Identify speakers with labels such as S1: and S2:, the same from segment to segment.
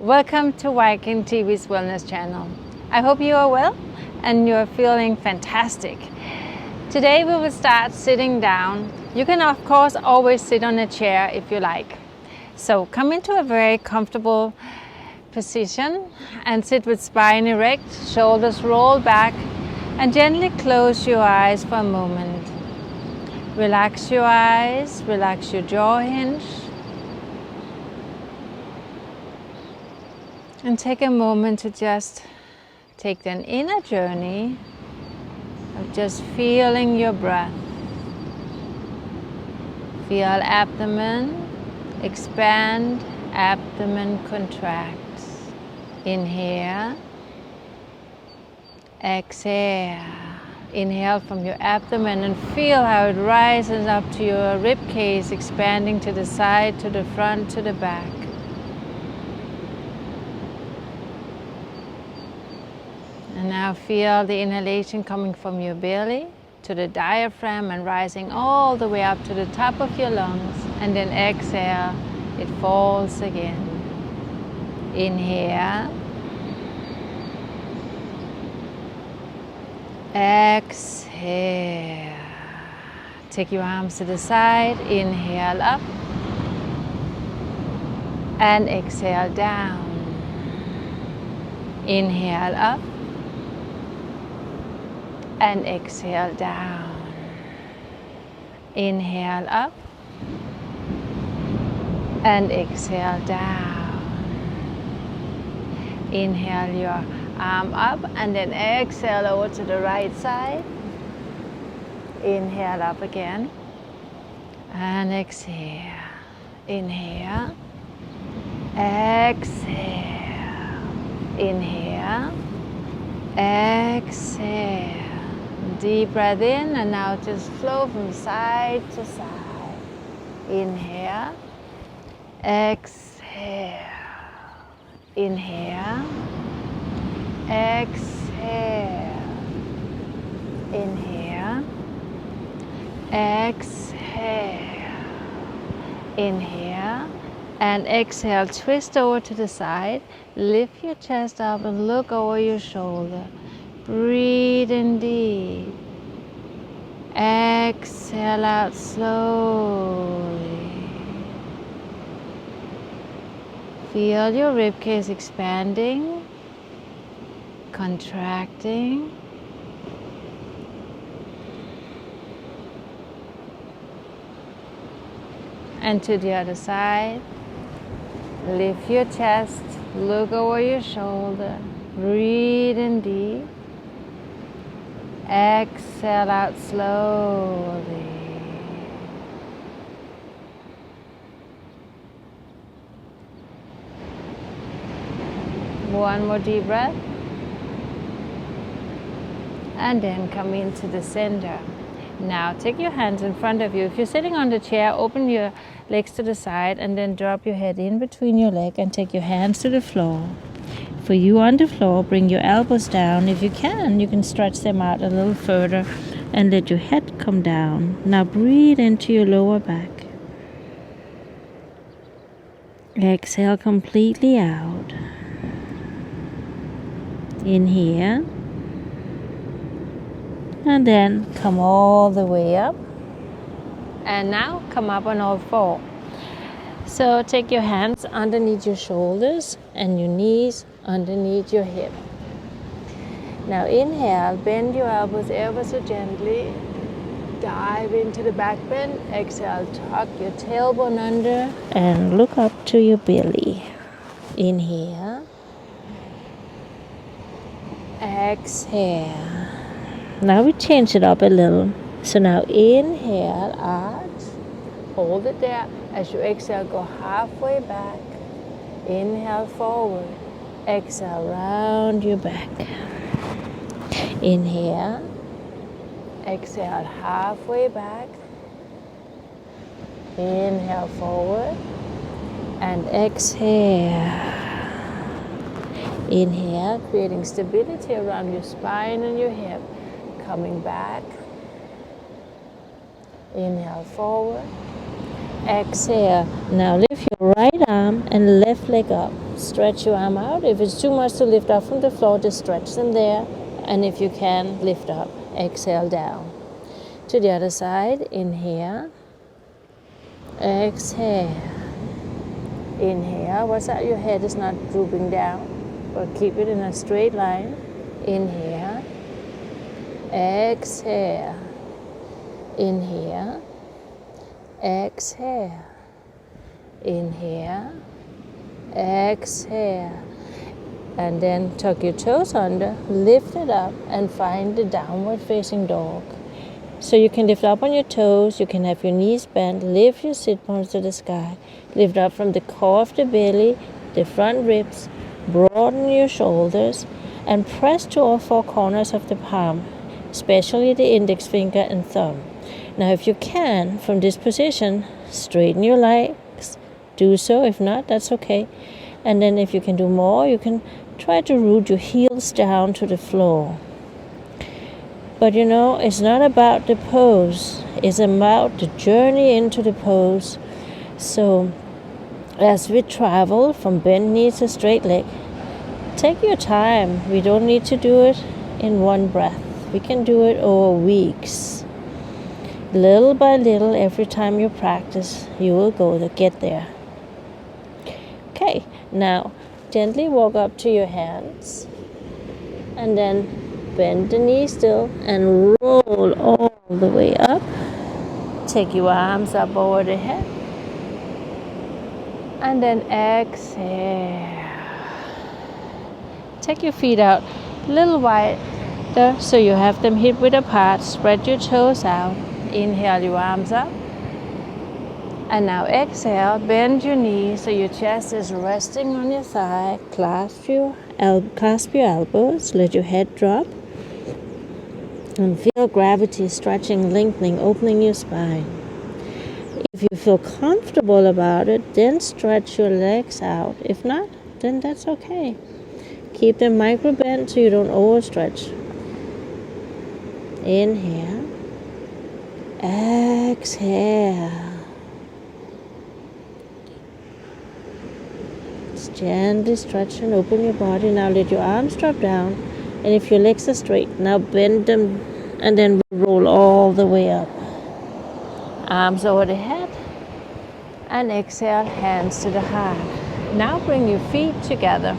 S1: Welcome to Viking.TV's Wellness channel. I hope you are well and you are feeling fantastic. Today we will start sitting down. You can of course always sit on a chair if you like. So come into a very comfortable position and sit with spine erect, shoulders rolled back, and gently close your eyes for a moment. Relax your eyes, relax your jaw hinge, and take a moment to just take an inner journey of just feeling your breath. Feel abdomen expand, abdomen contracts. Inhale, exhale. Inhale from your abdomen and feel how it rises up to your rib cage, expanding to the side, to the front, to the back. And now feel the inhalation coming from your belly to the diaphragm and rising all the way up to the top of your lungs. And then exhale, it falls again. Inhale. Exhale. Take your arms to the side. Inhale up. And exhale down. Inhale up. And exhale down. Inhale up. And exhale down. Inhale your arm up and then exhale over to the right side. Inhale up again. And exhale. Inhale. Exhale. Inhale. Exhale. Deep breath in and now just flow from side to side. Inhale. Exhale. Inhale. Exhale. Inhale. Exhale. Inhale. And exhale. Twist over to the side. Lift your chest up and look over your shoulder. Breathe in deep. Exhale out slowly. Feel your ribcage expanding, contracting. And to the other side. Lift your chest, look over your shoulder. Breathe in deep. Exhale out slowly. One more deep breath. And then come into the center. Now take your hands in front of you. If you're sitting on the chair, open your legs to the side and then drop your head in between your legs and take your hands to the floor. For you on the floor, bring your elbows down. If you can stretch them out a little further and let your head come down. Now breathe into your lower back. Exhale completely out. Inhale. And then come all the way up. And now come up on all four. So take your hands underneath your shoulders and your knees underneath your hip. Now inhale, bend your elbows ever so gently. Dive into the back bend. Exhale, tuck your tailbone under and look up to your belly. Inhale. Exhale. Now we change it up a little. So now inhale, arch. Hold it there. As you exhale, go halfway back. Inhale forward. Exhale, round your back. Inhale. Exhale, halfway back. Inhale forward. And exhale. Inhale, creating stability around your spine and your hip. Coming back. Inhale forward. Exhale. Now lift your right arm and left leg up. stretch your arm out. If it's too much to lift up from the floor, just stretch them there. And if you can, lift up. Exhale down. To the other side, inhale. Exhale. Inhale. Watch out your head is not drooping down, but keep it in a straight line. Inhale. Exhale. Inhale. Exhale. Inhale. Exhale. And then tuck your toes under, lift it up, and find the downward facing dog. So you can lift up on your toes, you can have your knees bent, lift your sit bones to the sky, lift up from the core of the belly, the front ribs, broaden your shoulders, and press to all four corners of the palm, especially the index finger and thumb. Now if you can, from this position, straighten your legs, do so. If not, that's okay. And then if you can do more, you can try to root your heels down to the floor. But you know, it's not about the pose, it's about the journey into the pose. So as we travel from bent knee to straight leg, take your time. We don't need to do it in one breath. We can do it over weeks. Little by little, every time you practice, you will get there. Okay, now gently walk up to your hands and then bend the knee still and roll all the way up. Take your arms up over the head and then exhale. Take your feet out a little wider so you have them hip width apart. Spread your toes out. Inhale your arms up. And now exhale, bend your knees so your chest is resting on your thigh. Clasp your elbows, let your head drop. And feel gravity stretching, lengthening, opening your spine. If you feel comfortable about it, then stretch your legs out. If not, then that's okay. Keep them micro bent so you don't overstretch. Inhale. Exhale. Just gently stretch and open your body. Now let your arms drop down. And if your legs are straight, now bend them and then roll all the way up. Arms over the head. And exhale, hands to the heart. Now bring your feet together.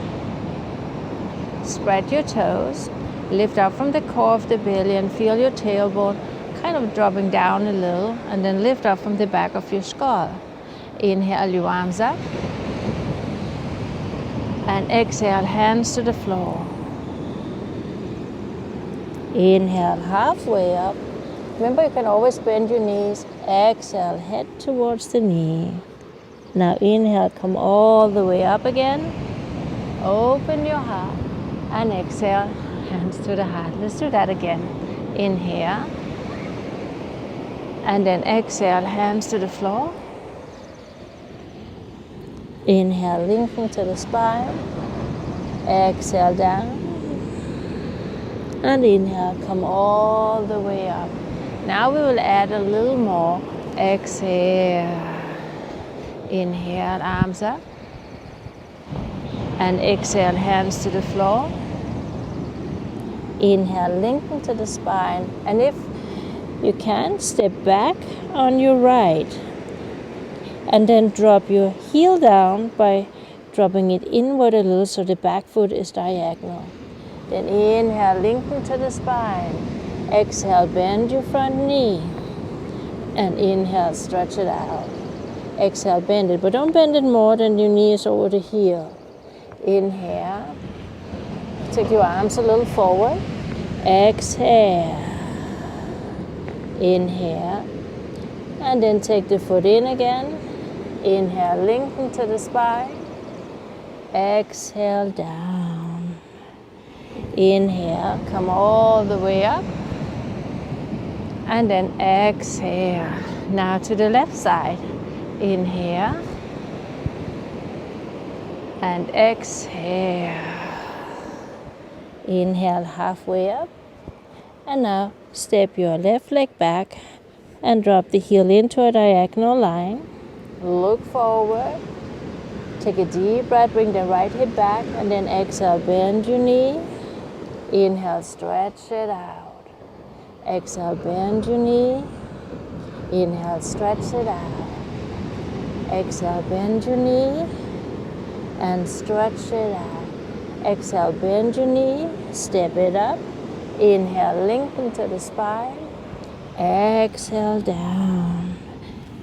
S1: Spread your toes. Lift up from the core of the belly and feel your tailbone kind of dropping down a little. And then lift up from the back of your skull. Inhale your arms up. And exhale, hands to the floor. Inhale, halfway up. Remember, you can always bend your knees. Exhale, head towards the knee. Now inhale, come all the way up again. Open your heart. And exhale, hands to the heart. Let's do that again. Inhale. And then exhale, hands to the floor. Inhale, lengthen to the spine. Exhale, down. And inhale, come all the way up. Now we will add a little more. Exhale. Inhale, arms up. And exhale, hands to the floor. Inhale, lengthen to the spine. And if you can, step back on your right. And then drop your heel down by dropping it inward a little so the back foot is diagonal. Then inhale, lengthen to the spine. Exhale, bend your front knee. And inhale, stretch it out. Exhale, bend it, but don't bend it more than your knee is over the heel. Inhale. Take your arms a little forward. Exhale. Inhale. And then take the foot in again. Inhale, lengthen to the spine. Exhale, down. Inhale, come all the way up. And then exhale. Now to the left side. Inhale. And exhale. Inhale, halfway up. And now step your left leg back and drop the heel into a diagonal line. Look forward. Take a deep breath, bring the right hip back, and then exhale, bend your knee. Inhale, stretch it out. Exhale, bend your knee. Inhale, stretch it out. Exhale, bend your knee and stretch it out. Exhale, bend your knee, step it up. Inhale, lengthen to the spine. Exhale, down.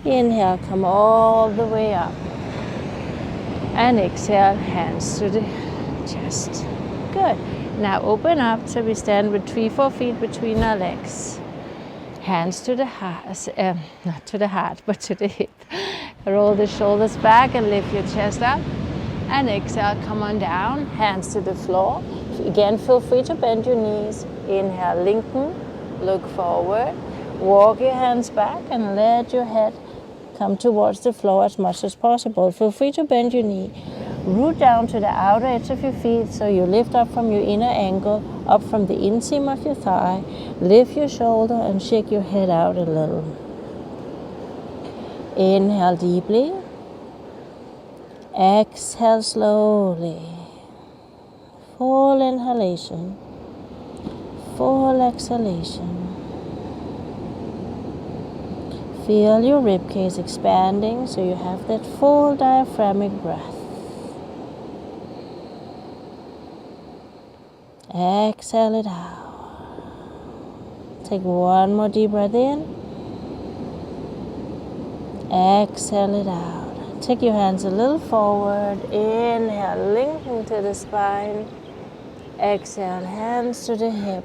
S1: Inhale, come all the way up. And exhale, hands to the chest. Good. Now open up so we stand with 3-4 feet between our legs. Hands to the heart, not to the heart, but to the hip. Roll the shoulders back and lift your chest up. And exhale, come on down, hands to the floor. Again, feel free to bend your knees. Inhale, lengthen, look forward. Walk your hands back and let your head come towards the floor as much as possible. Feel free to bend your knee. Root down to the outer edge of your feet so you lift up from your inner ankle, up from the inseam of your thigh. Lift your shoulder and shake your head out a little. Inhale deeply. Exhale slowly. Full inhalation. Full exhalation. Feel your ribcage expanding so you have that full diaphragmatic breath. Exhale it out. Take one more deep breath in. Exhale it out. Take your hands a little forward. Inhale, lengthen to the spine. Exhale, hands to the hip.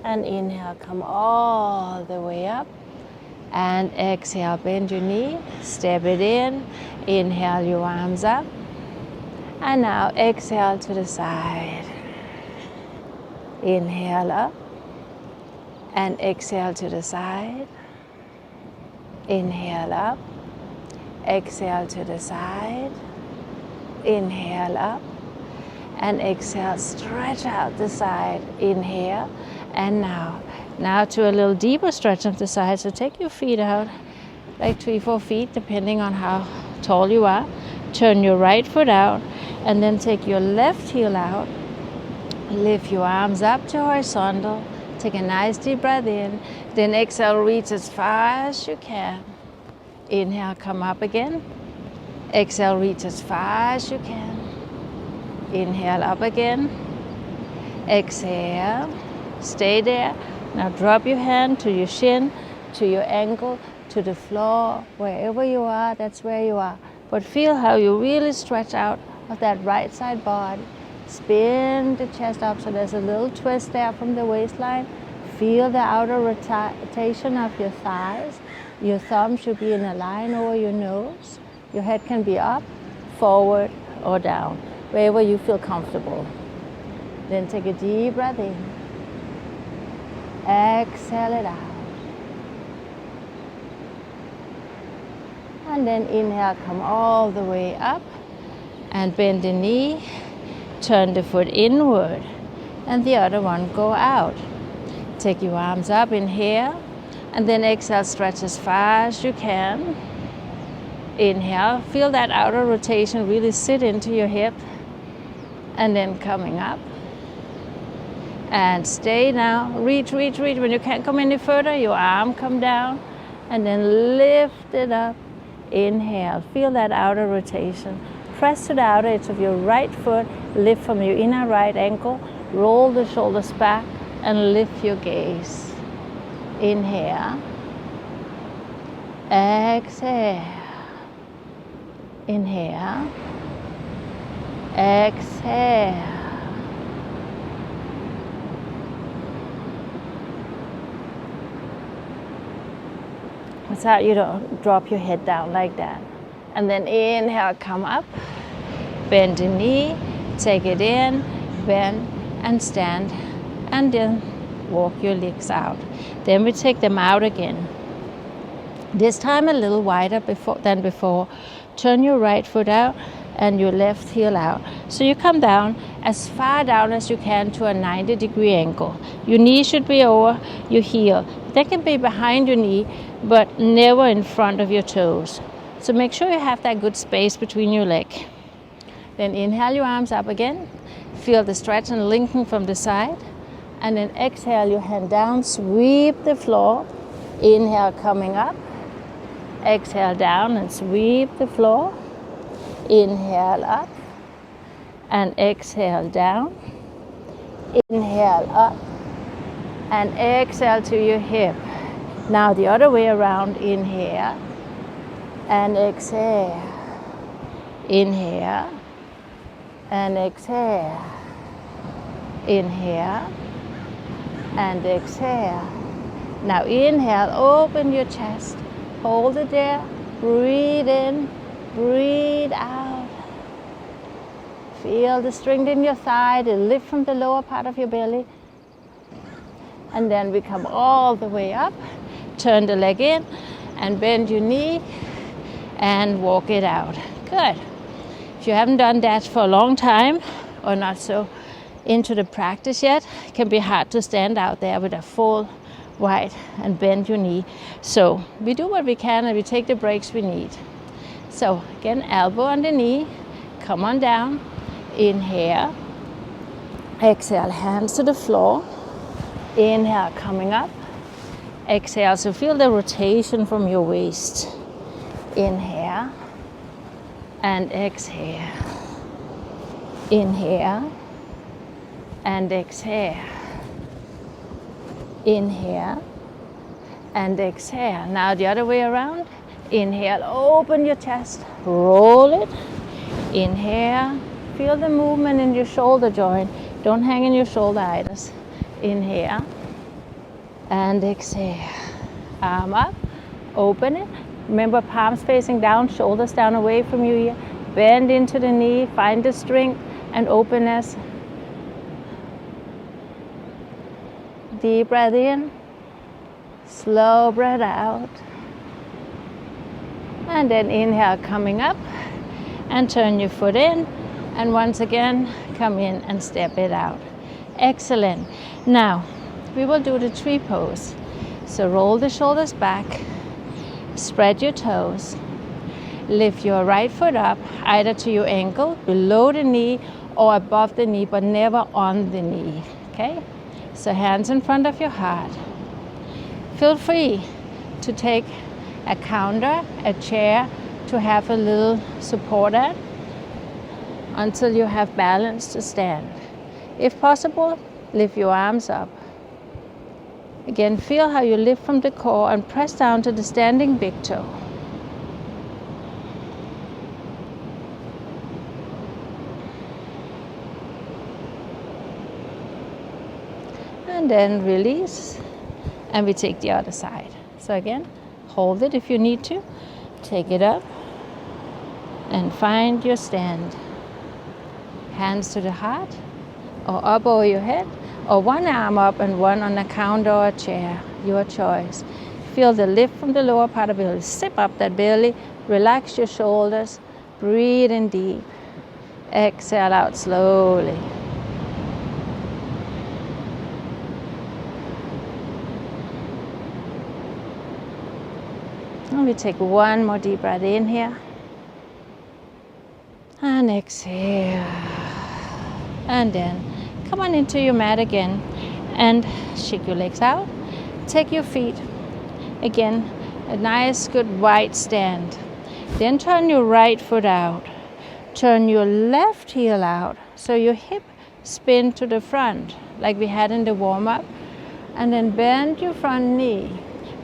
S1: And inhale, come all the way up. And exhale, bend your knee, step it in. Inhale, your arms up. And now exhale to the side. Inhale up. And exhale to the side. Inhale up. Exhale to the side. Inhale up. And exhale, stretch out the side. Inhale. And now to a little deeper stretch of the side. So take your feet out, like 3-4 feet, depending on how tall you are. Turn your right foot out, and then take your left heel out. Lift your arms up to horizontal. Take a nice deep breath in. Then exhale, reach as far as you can. Inhale, come up again. Exhale, reach as far as you can. Inhale, up again. Exhale, stay there. Now drop your hand to your shin, to your ankle, to the floor. Wherever you are, that's where you are. But feel how you really stretch out of that right side body. Spin the chest up so there's a little twist there from the waistline. Feel the outer rotation of your thighs. Your thumb should be in a line over your nose. Your head can be up, forward, or down, wherever you feel comfortable. Then take a deep breath in. Exhale it out. And then inhale, come all the way up and bend the knee, turn the foot inward and the other one go out. Take your arms up, inhale, and then exhale, stretch as far as you can. Inhale, feel that outer rotation really sit into your hip, and then coming up. And stay now, reach. When you can't come any further, your arm come down and then lift it up. Inhale, feel that outer rotation. Press to the outer edge of your right foot, lift from your inner right ankle, roll the shoulders back and lift your gaze. Inhale, exhale, inhale, exhale. That's how you don't drop your head down like that. And then inhale, come up, bend the knee, take it in, bend and stand, and then walk your legs out. Then we take them out again. This time a little wider than before. Turn your right foot out and your left heel out. So you come down as far down as you can to a 90-degree angle. Your knee should be over your heel. That can be behind your knee, but never in front of your toes. So make sure you have that good space between your leg. Then inhale your arms up again. Feel the stretch and lengthen from the side. And then exhale your hand down, sweep the floor. Inhale, coming up. Exhale down and sweep the floor. Inhale up. And exhale down. Inhale up. And exhale to your hip. Now the other way around. Inhale. And exhale. Inhale. And exhale. Inhale. And exhale. Now inhale, open your chest. Hold it there. Breathe in. Breathe out. Feel the strength in your thigh, the lift from the lower part of your belly. And then we come all the way up. Turn the leg in and bend your knee and walk it out. Good. If you haven't done that for a long time or not so into the practice yet, it can be hard to stand out there with a full wide and bend your knee. So we do what we can and we take the breaks we need. So again, elbow on the knee, come on down, inhale, exhale, hands to the floor, inhale, coming up, exhale, so feel the rotation from your waist, inhale, and exhale, inhale, and exhale, inhale, and exhale. Now the other way around. Inhale, open your chest, roll it. Inhale, feel the movement in your shoulder joint. Don't hang in your shoulder either. Inhale, and exhale. Arm up, open it. Remember, palms facing down, shoulders down away from your ear. Bend into the knee, find the strength and openness. Deep breath in, slow breath out. And then inhale, coming up, and turn your foot in. And once again, come in and step it out. Excellent. Now, we will do the tree pose. So roll the shoulders back, spread your toes, lift your right foot up, either to your ankle, below the knee, or above the knee, but never on the knee, okay? So hands in front of your heart. Feel free to take a counter, a chair, to have a little support at until you have balance to stand. If possible, lift your arms up. Again, feel how you lift from the core and press down to the standing big toe. And then release, and we take the other side. So again, hold it if you need to. Take it up and find your stand. Hands to the heart or up over your head, or one arm up and one on a counter or a chair, your choice. Feel the lift from the lower part of the belly. Zip up that belly, relax your shoulders, breathe in deep. Exhale out slowly. And we take one more deep breath in here. And exhale. And then come on into your mat again and shake your legs out. Take your feet. Again, a nice good wide stand. Then turn your right foot out. Turn your left heel out so your hip spin to the front like we had in the warm-up. And then bend your front knee.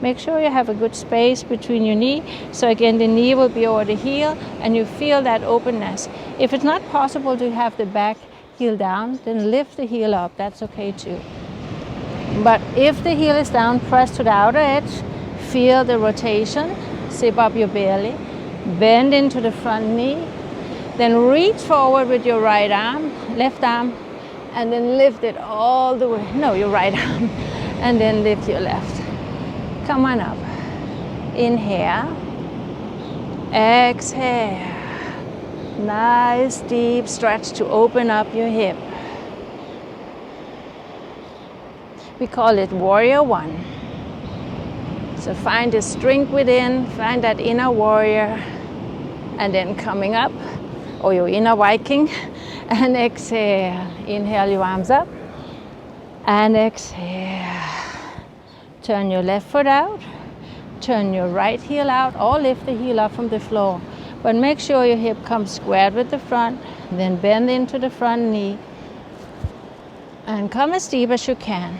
S1: Make sure you have a good space between your knee. So again, the knee will be over the heel and you feel that openness. If it's not possible to have the back heel down, then lift the heel up. That's okay too. But if the heel is down, press to the outer edge. Feel the rotation. Zip up your belly. Bend into the front knee. Then reach forward with your right arm, left arm, and then lift it all the way. No, your right arm. And then lift your left. Come on up. Inhale. Exhale. Nice deep stretch to open up your hip. We call it warrior one. So find the strength within, find that inner warrior, and then coming up, or your inner Viking, and exhale. Inhale your arms up, and exhale. Turn your left foot out, turn your right heel out, or lift the heel up from the floor. But make sure your hip comes squared with the front, then bend into the front knee, and come as deep as you can.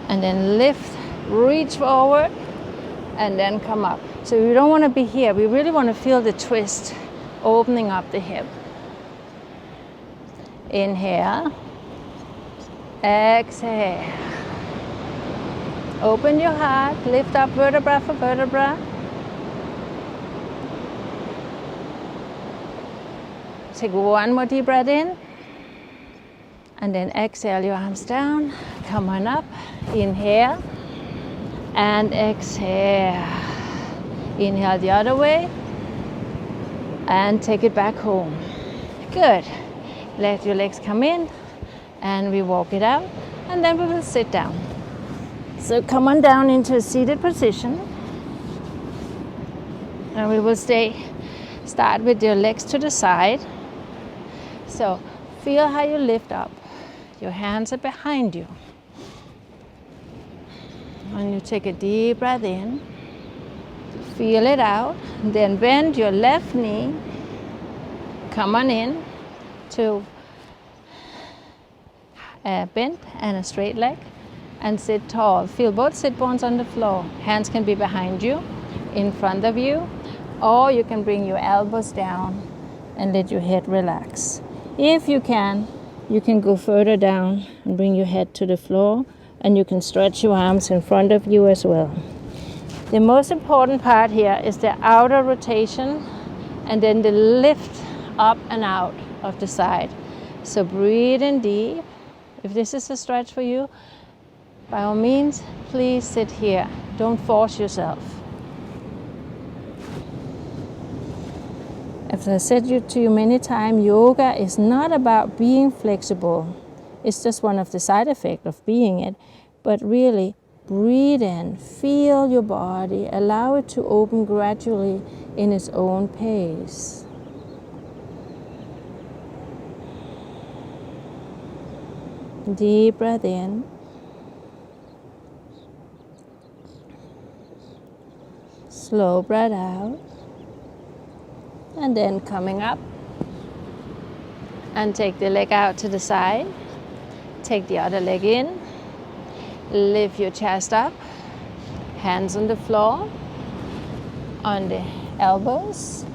S1: And then lift, reach forward, and then come up. So we don't want to be here. We really want to feel the twist, opening up the hip. Inhale. Exhale. Open your heart. Lift up vertebra for vertebra. Take one more deep breath in. And then exhale your arms down. Come on up. Inhale. And exhale. Inhale the other way. And take it back home. Good. Let your legs come in. And we walk it out. And then we will sit down. So come on down into a seated position. And we will start with your legs to the side. So feel how you lift up. Your hands are behind you. And you take a deep breath in. Feel it out. Then bend your left knee. Come on in to a bend and a straight leg. And sit tall. Feel both sit bones on the floor. Hands can be behind you, in front of you, or you can bring your elbows down and let your head relax. If you can go further down and bring your head to the floor, and you can stretch your arms in front of you as well. The most important part here is the outer rotation and then the lift up and out of the side. So breathe in deep. If this is a stretch for you, by all means, please sit here. Don't force yourself. As I said to you many times, yoga is not about being flexible. It's just one of the side effects of being it. But really, breathe in, feel your body, allow it to open gradually in its own pace. Deep breath in. Slow breath out. And then coming up. And take the leg out to the side. Take the other leg in. Lift your chest up. Hands on the floor. On the elbows.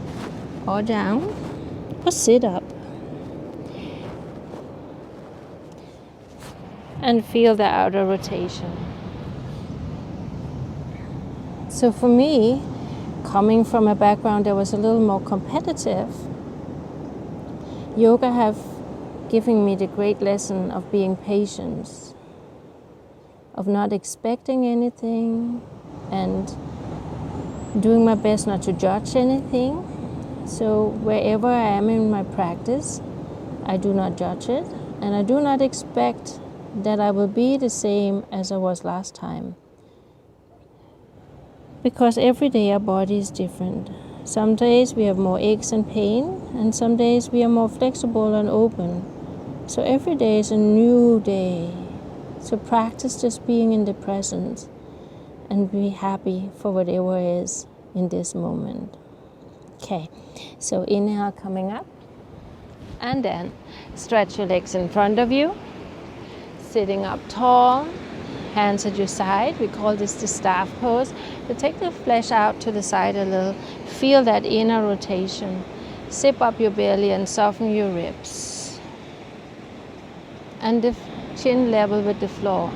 S1: Or down. Or sit up. And feel the outer rotation. So for me, coming from a background that was a little more competitive, yoga have given me the great lesson of being patient, of not expecting anything, and doing my best not to judge anything. So wherever I am in my practice, I do not judge it, and I do not expect that I will be the same as I was last time. Because every day our body is different. Some days we have more aches and pain, and some days we are more flexible and open. So every day is a new day. So practice just being in the present and be happy for whatever is in this moment. Okay, so inhale coming up, and then stretch your legs in front of you, sitting up tall. Hands at your side. We call this the staff pose. So take the flesh out to the side a little. Feel that inner rotation. Zip up your belly and soften your ribs. And the chin level with the floor.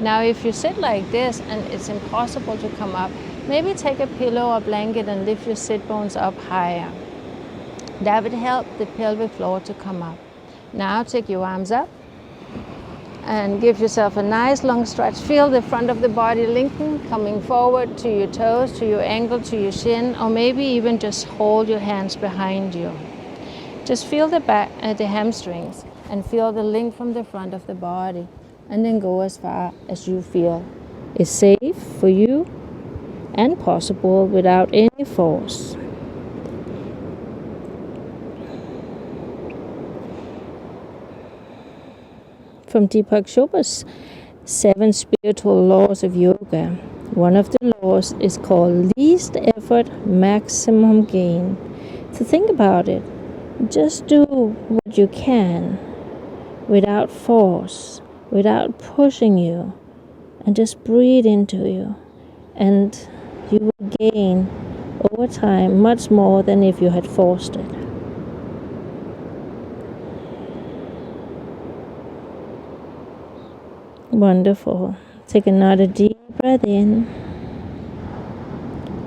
S1: Now if you sit like this and it's impossible to come up, maybe take a pillow or blanket and lift your sit bones up higher. That would help the pelvic floor to come up. Now take your arms up. And give yourself a nice long stretch. Feel the front of the body lengthen, coming forward to your toes, to your ankle, to your shin, or maybe even just hold your hands behind you. Just feel the back, the hamstrings, and feel the length from the front of the body. And then go as far as you feel is safe for you and possible without any force.
S2: from Deepak Chopra's 7 spiritual laws of yoga. One of the laws is called least effort, maximum gain. So think about it. Just do what you can without force, without pushing you, and just breathe into you. And you will gain over time much more than if you had forced it. Wonderful. Take another deep breath in.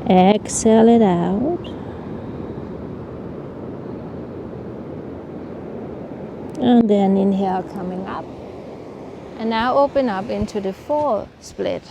S2: Exhale it out. And then inhale coming up. And now open up into the full split.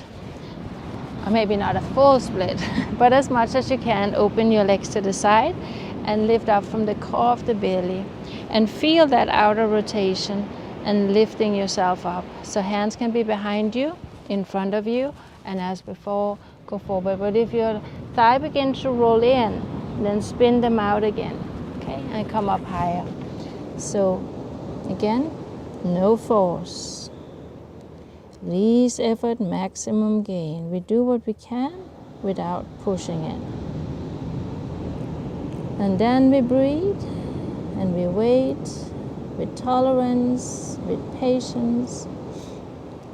S2: Or maybe not a full split, but as much as you can, open your legs to the side and lift up from the core of the belly. And feel that outer rotation and lifting yourself up. So hands can be behind you, in front of you, and as before, go forward. But if your thigh begins to roll in, then spin them out again, okay? And come up higher. So again, no force. Least effort, maximum gain. We do what we can without pushing it. And then we breathe and we wait with tolerance, with patience,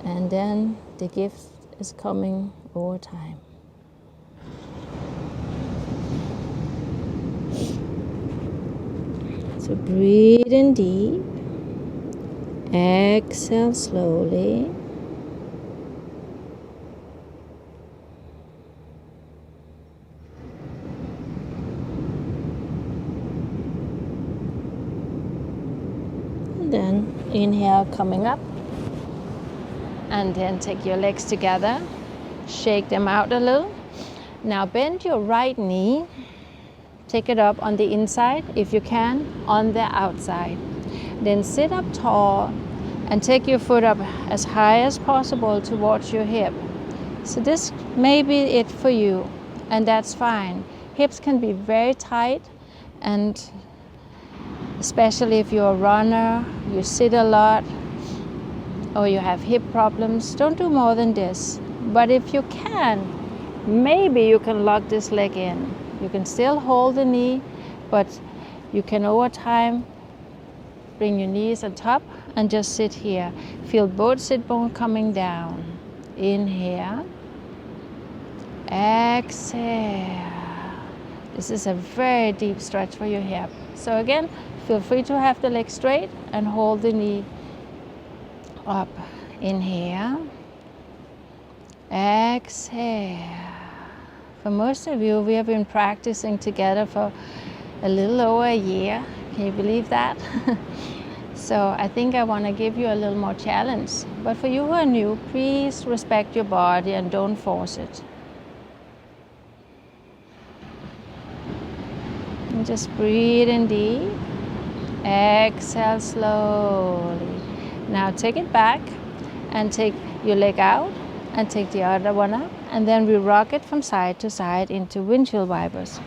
S2: and then the gift is coming over time. So breathe in deep, exhale slowly. Then inhale coming up, and then take your legs together, shake them out a little. Now bend your right knee, take it up on the inside, if you can, on the outside. Then sit up tall and take your foot up as high as possible towards your hip. So this may be it for you, and that's fine. Hips can be very tight, and especially if you're a runner, you sit a lot, or you have hip problems, don't do more than this. But if you can, maybe you can lock this leg in. You can still hold the knee, but you can over time bring your knees on top and just sit here. Feel both sit bones coming down. Inhale. Exhale. This is a very deep stretch for your hip. So again, feel free to have the leg straight and hold the knee up. Inhale. Exhale. For most of you, we have been practicing together for a little over a year. Can you believe that? So I think I want to give you a little more challenge. But for you who are new, please respect your body and don't force it. And just breathe in deep. Exhale slowly. Now take it back and take your leg out and take the other one up. And then we rock it from side to side into windshield wipers.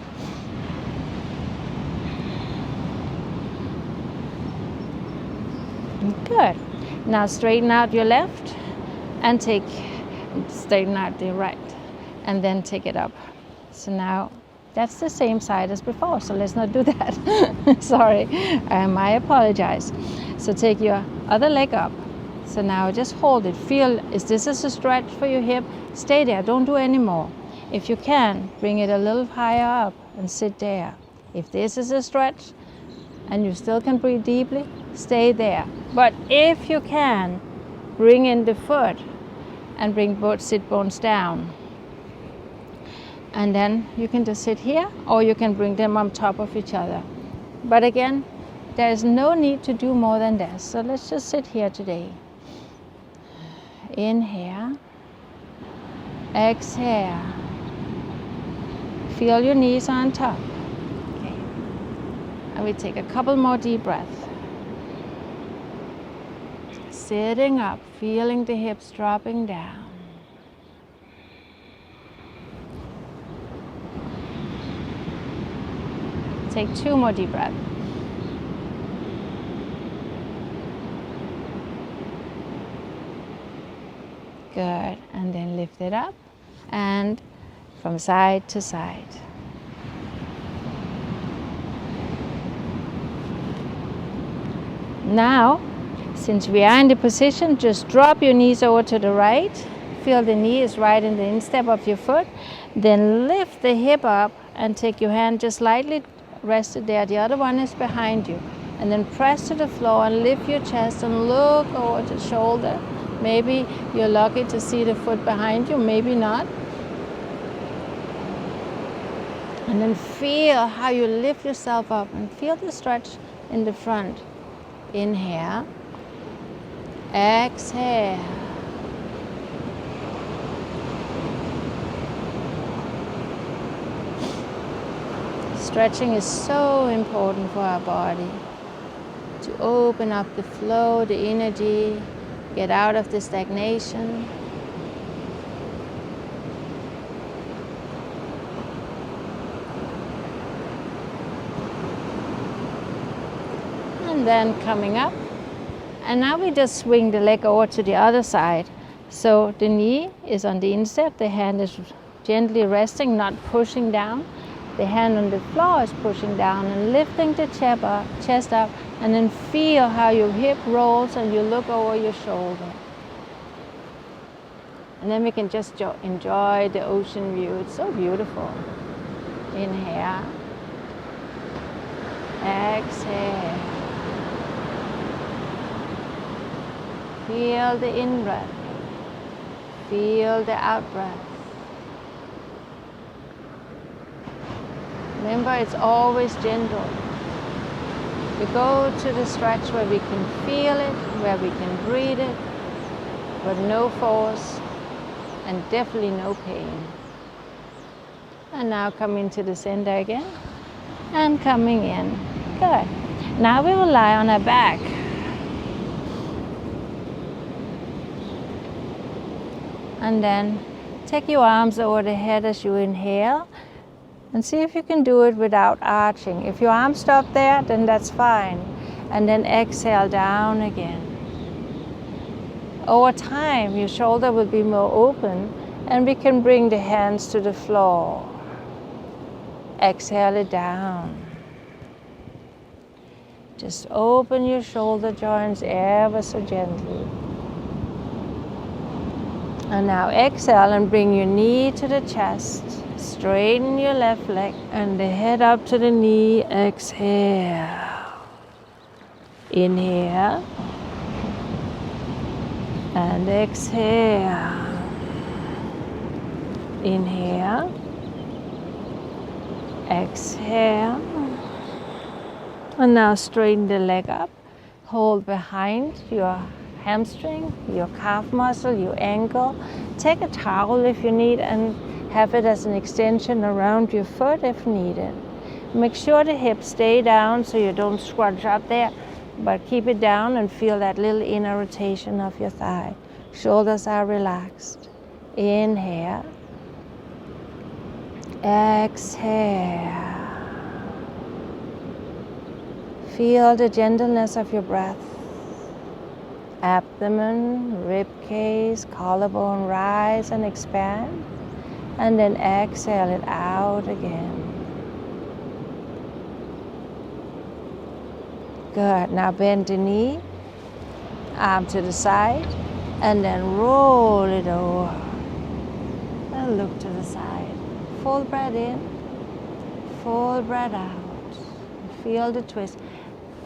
S2: Good. Now straighten out your left and straighten out the right. And then take it up. So now that's the same side as before, so let's not do that. Sorry, I apologize. So take your other leg up. So now just hold it. Feel, is this a stretch for your hip? Stay there, don't do any more. If you can, bring it a little higher up and sit there. If this is a stretch and you still can breathe deeply, stay there. But if you can, bring in the foot and bring both sit bones down. And then you can just sit here, or you can bring them on top of each other. But again, there is no need to do more than this. So let's just sit here today. Inhale. Exhale. Feel your knees on top. Okay. And we take a couple more deep breaths. Sitting up, feeling the hips dropping down. Take 2 more deep breaths. Good, and then lift it up and from side to side. Now, since we are in the position, just drop your knees over to the right. Feel the knee is right in the instep of your foot. Then lift the hip up and take your hand just lightly rested there. The other one is behind you. And then press to the floor and lift your chest and look over the shoulder. Maybe you're lucky to see the foot behind you, maybe not. And then feel how you lift yourself up and feel the stretch in the front. Inhale. Exhale. Stretching is so important for our body to open up the flow, the energy, get out of the stagnation. And then coming up. And now we just swing the leg over to the other side. So the knee is on the instep, the hand is gently resting, not pushing down. The hand on the floor is pushing down and lifting the chest up, and then feel how your hip rolls and you look over your shoulder. And then we can just enjoy the ocean view. It's so beautiful. Inhale. Exhale. Feel the in-breath. Feel the out-breath. Remember, it's always gentle. We go to the stretch where we can feel it, where we can breathe it, but no force and definitely no pain. And now coming to the center again and coming in. Good. Now we will lie on our back. And then take your arms over the head as you inhale. And see if you can do it without arching. If your arms stop there, then that's fine. And then exhale down again. Over time, your shoulder will be more open and we can bring the hands to the floor. Exhale it down. Just open your shoulder joints ever so gently. And now exhale and bring your knee to the chest. Straighten your left leg and the head up to the knee. Exhale. Inhale. And exhale. Inhale. Exhale. And now straighten the leg up. Hold behind your hamstring, your calf muscle, your ankle. Take a towel if you need and have it as an extension around your foot if needed. Make sure the hips stay down so you don't scrunch up there, but keep it down and feel that little inner rotation of your thigh. Shoulders are relaxed. Inhale. Exhale. Feel the gentleness of your breath. Abdomen, rib cage, collarbone rise and expand. And then exhale it out again. Good. Now bend the knee, arm to the side, and then roll it over. And look to the side. Full breath in, full breath out. Feel the twist.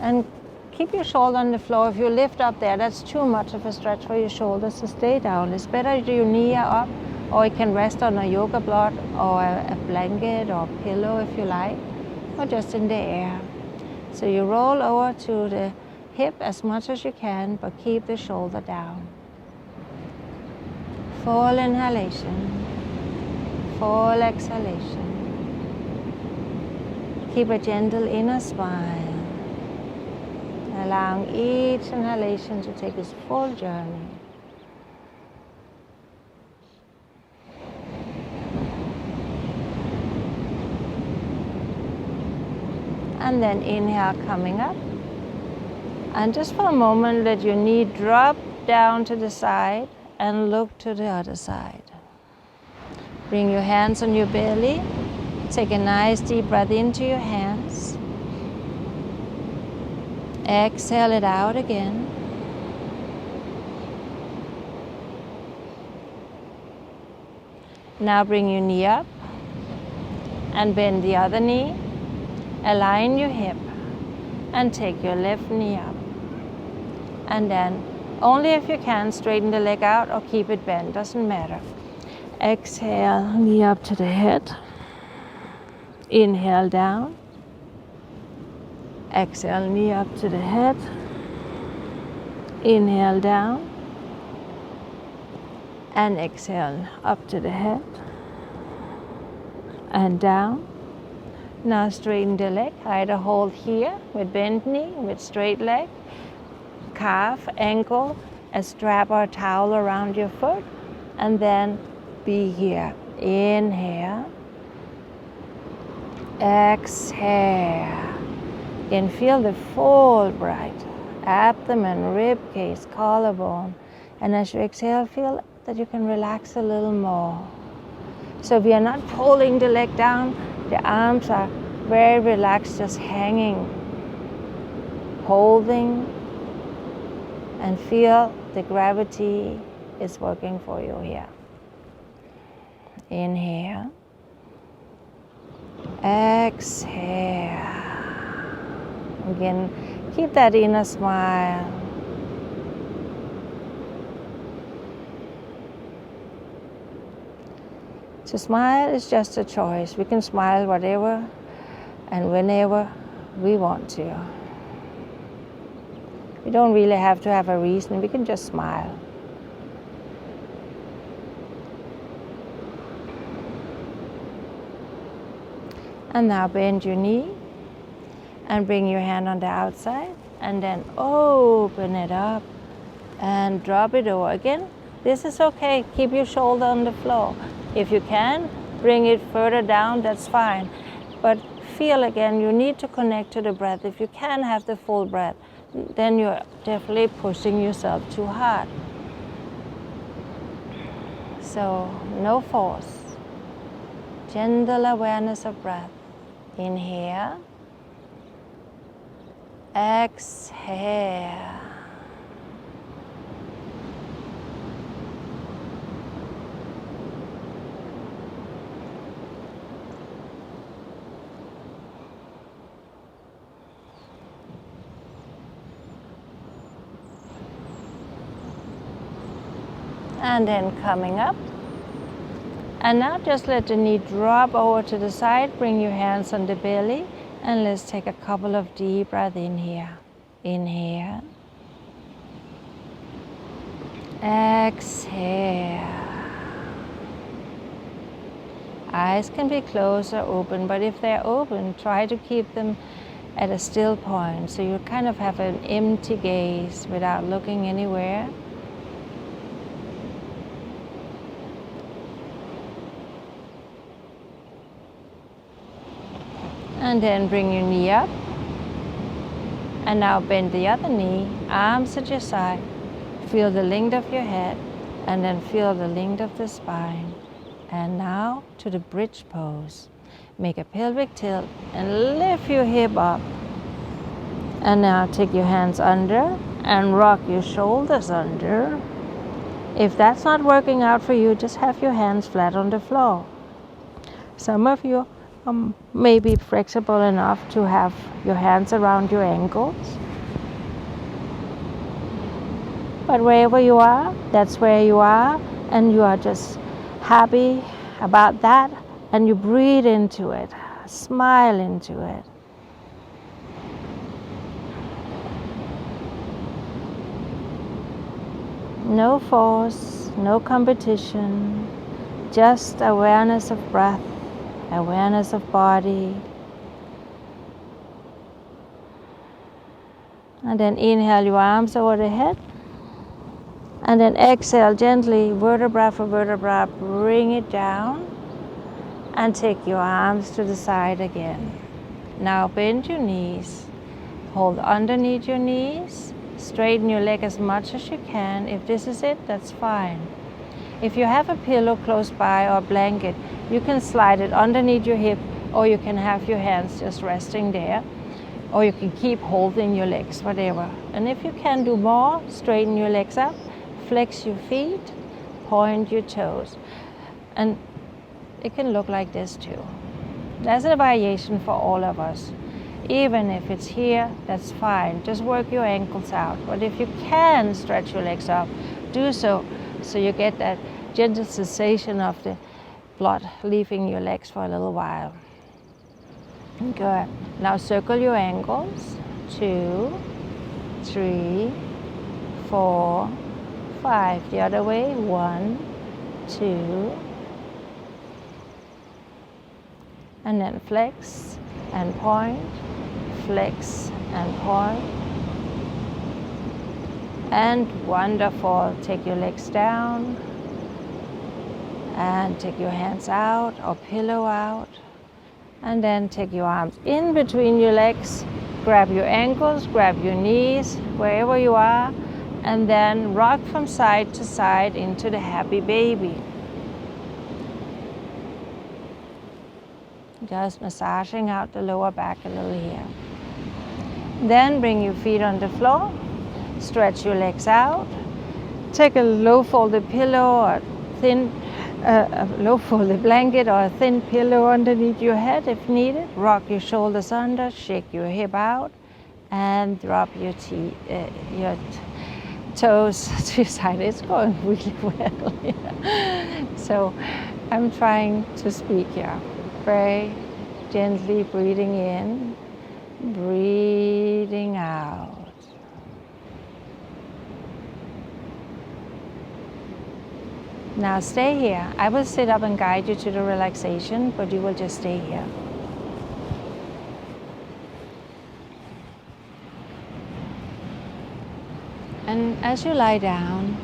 S2: And keep your shoulder on the floor. If you lift up there, that's too much of a stretch for your shoulders, so stay down. It's better if your knee are up, or you can rest on a yoga block or a blanket or pillow if you like, or just in the air. So you roll over to the hip as much as you can, but keep the shoulder down. Full inhalation, full exhalation. Keep a gentle inner spine, allowing each inhalation to take its full journey. And then inhale, coming up. And just for a moment, let your knee drop down to the side and look to the other side. Bring your hands on your belly. Take a nice deep breath into your hands. Exhale it out again. Now bring your knee up and bend the other knee. Align your hip and take your left knee up. And then, only if you can, straighten the leg out or keep it bent, doesn't matter. Exhale, knee up to the head. Inhale down. Exhale, knee up to the head. Inhale down. And exhale, up to the head. And down. Now straighten the leg. Either hold here with bent knee, with straight leg. Calf, ankle, a strap or a towel around your foot. And then be here. Inhale. Exhale. Again, feel the full breath. Abdomen, rib cage, collarbone. And as you exhale, feel that you can relax a little more. So we are not pulling the leg down. The arms are very relaxed, just hanging, holding, and feel the gravity is working for you here. Inhale. Exhale. Again, keep that inner smile. To smile is just a choice. We can smile whatever and whenever we want to. We don't really have to have a reason. We can just smile. And now bend your knee and bring your hand on the outside and then open it up and drop it over. Again, this is okay. Keep your shoulder on the floor. If you can, bring it further down, that's fine. But feel again, you need to connect to the breath. If you can have the full breath, then you're definitely pushing yourself too hard. So no force. Gentle awareness of breath. Inhale. Exhale. And then coming up. And now just let the knee drop over to the side. Bring your hands on the belly. And let's take a couple of deep breaths in here. Inhale. Exhale. Eyes can be closed or open, but if they're open, try to keep them at a still point. So you kind of have an empty gaze without looking anywhere. And then bring your knee up. And now bend the other knee, arms at your side. Feel the length of your head and then feel the length of the spine. And now to the bridge pose. Make a pelvic tilt and lift your hip up. And now take your hands under and rock your shoulders under. If that's not working out for you, just have your hands flat on the floor. Some of you may be flexible enough to have your hands around your ankles. But wherever you are, that's where you are, and you are just happy about that, and you breathe into it, smile into it. No force, no competition, just awareness of breath. Awareness of body. And then inhale your arms over the head. And then exhale gently, vertebra for vertebra, bring it down. And take your arms to the side again. Now bend your knees. Hold underneath your knees. Straighten your leg as much as you can. If this is it, that's fine. If you have a pillow close by or a blanket, you can slide it underneath your hip, or you can have your hands just resting there, or you can keep holding your legs, whatever. And if you can do more, straighten your legs up, flex your feet, point your toes. And it can look like this too. There's a variation for all of us. Even if it's here, that's fine. Just work your ankles out. But if you can stretch your legs up, do so you get that gentle sensation of the blood leaving your legs for a little while. Good. Now circle your ankles. 2, 3, 4, 5. The other way. 1, 2. And then flex and point, flex and point. And wonderful. Take your legs down and take your hands out or pillow out. And then take your arms in between your legs, grab your ankles, grab your knees, wherever you are, and then rock from side to side into the happy baby. Just massaging out the lower back a little here. Then bring your feet on the floor, stretch your legs out, take a low folded pillow or a low folded blanket or a thin pillow underneath your head if needed. Rock your shoulders under, shake your hip out, and drop your toes to your side. It's going really well here. So I'm trying to speak here. Very gently breathing in, breathing out. Now stay here. I will sit up and guide you to the relaxation, but you will just stay here. And as you lie down,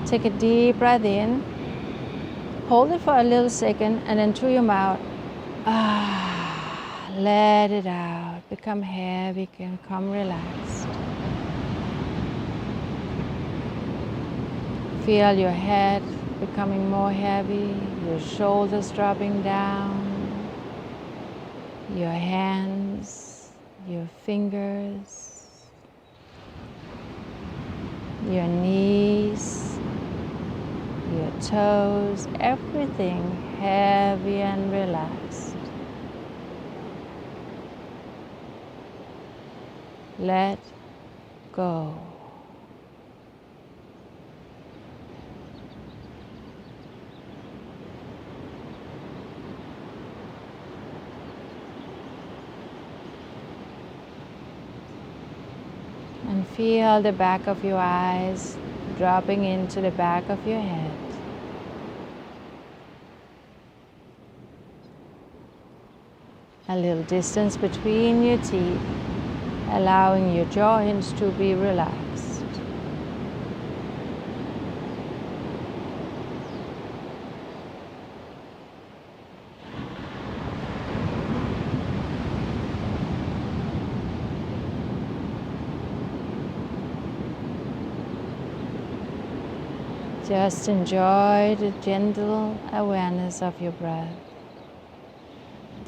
S2: take a deep breath in, hold it for a little second, and then through your mouth, let it out. Become heavy, become relaxed. Feel your head becoming more heavy, your shoulders dropping down, your hands, your fingers, your knees, your toes, everything heavy and relaxed. Let go. And feel the back of your eyes dropping into the back of your head. A little distance between your teeth, allowing your jaw hinge to be relaxed. Just enjoy the gentle awareness of your breath,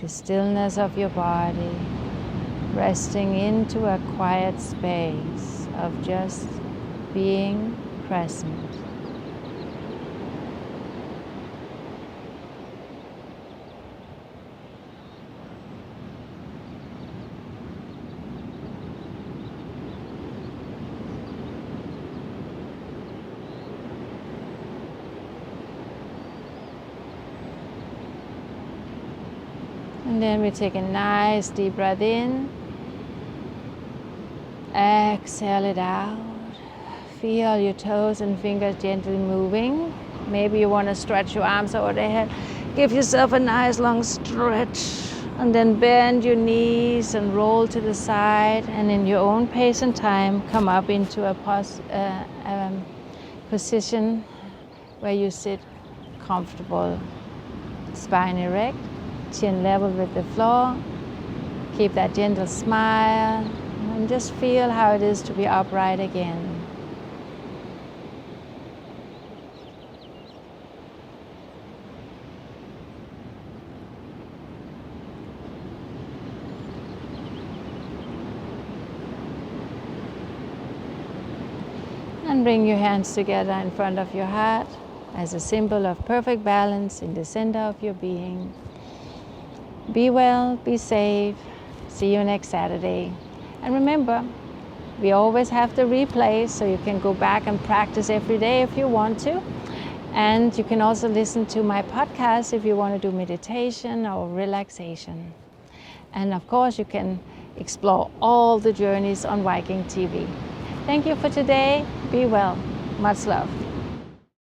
S2: the stillness of your body, resting into a quiet space of just being present. And then we take a nice deep breath in. Exhale it out. Feel your toes and fingers gently moving. Maybe you want to stretch your arms over the head. Give yourself a nice long stretch. And then bend your knees and roll to the side. And in your own pace and time, come up into a position where you sit comfortable. Spine erect, chin level with the floor. Keep that gentle smile. and just feel how it is to be upright again. And bring your hands together in front of your heart as a symbol of perfect balance in the center of your being. Be well, be safe. See you next Saturday. And remember, we always have the replay, so you can go back and practice every day if you want to. And you can also listen to my podcast if you want to do meditation or relaxation. And of course, you can explore all the journeys on Viking.TV. Thank you for today. Be well. Much love.